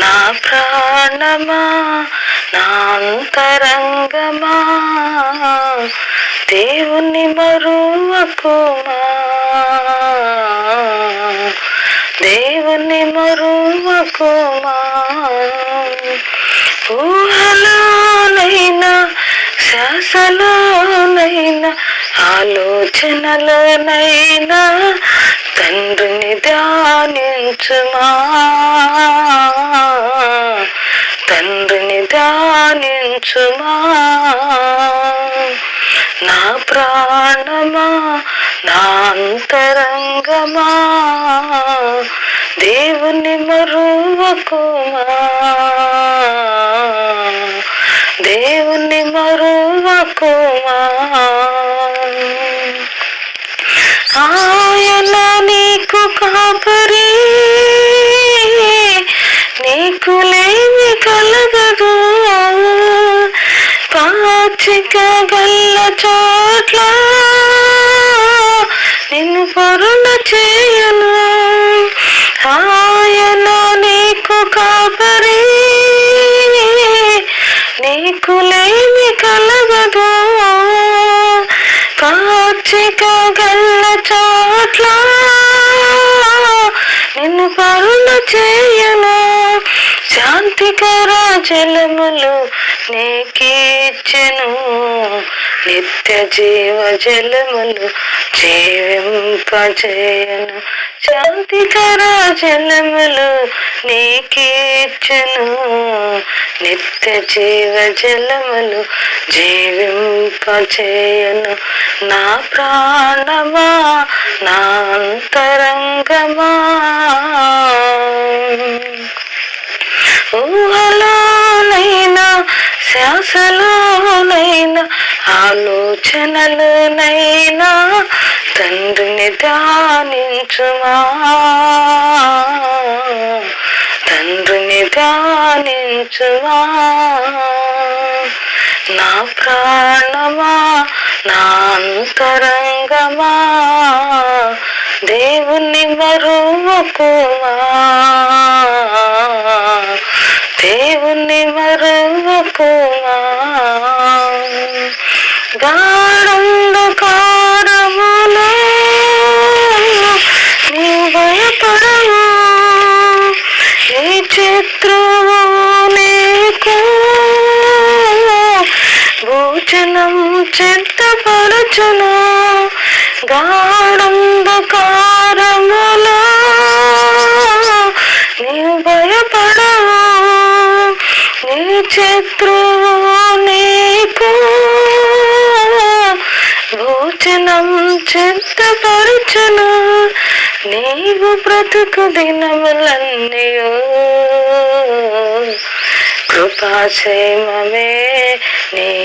నా ప్రాణమా నా అంతరంగమా దేవుని మరువకుమా, దేవుని మరువకుమా. ఊహలోనైనా శ్వాసలోనైనా ఆలోచనలోనైనా తండ్రిని ధ్యానించుమా, తండ్రిని ధ్యానించుమా. నా ప్రాణమా నా అంతరంగమా దేవుని మరువకుమా, దేవుని మరువకుమా. ఆయన నీకు కాపరి, నీకు లేమి కలగదు. పాచిక గల్ల చోట్ల నిన్ను పరుణ చేయను. ఆయన నీకు కాపరి, నీకు లేమి కలగదు. పాచిక గల్ల చోట్ల నిన్ను పరుణ చేయను. శాంతికర జలములు నీకిచ్చెను, నిత్య జీవ జలములు జీవింపజేయను. శాంతికర జలములు నీకిచ్చెను, నిత్య జీవ జలములు జీవింపజేయను. నా ప్రాణమా నా అంతరంగమా, ఊహలోనైనా శ్వాసలోనైనా ఆలోచనలోనైనా తండ్రిని ధ్యానించుమా, తండ్రిని ధ్యానించుమా. నా ప్రాణమా నా అంతరంగమా దేవుని మరువకుమా, దేవుని మరువకుమా. గాఢంధకారములో నీవు భయపడవు, నీ శత్రువు నీకు భోజనం సిద్ధపరచును. గాఢంధకారములో నీవు భయపడవు, నీ శత్రువు నీకు భోజనం సిద్ధపరచును. నీవు బ్రతుకు దినములన్నీయు కృపాక్షేమమే నీ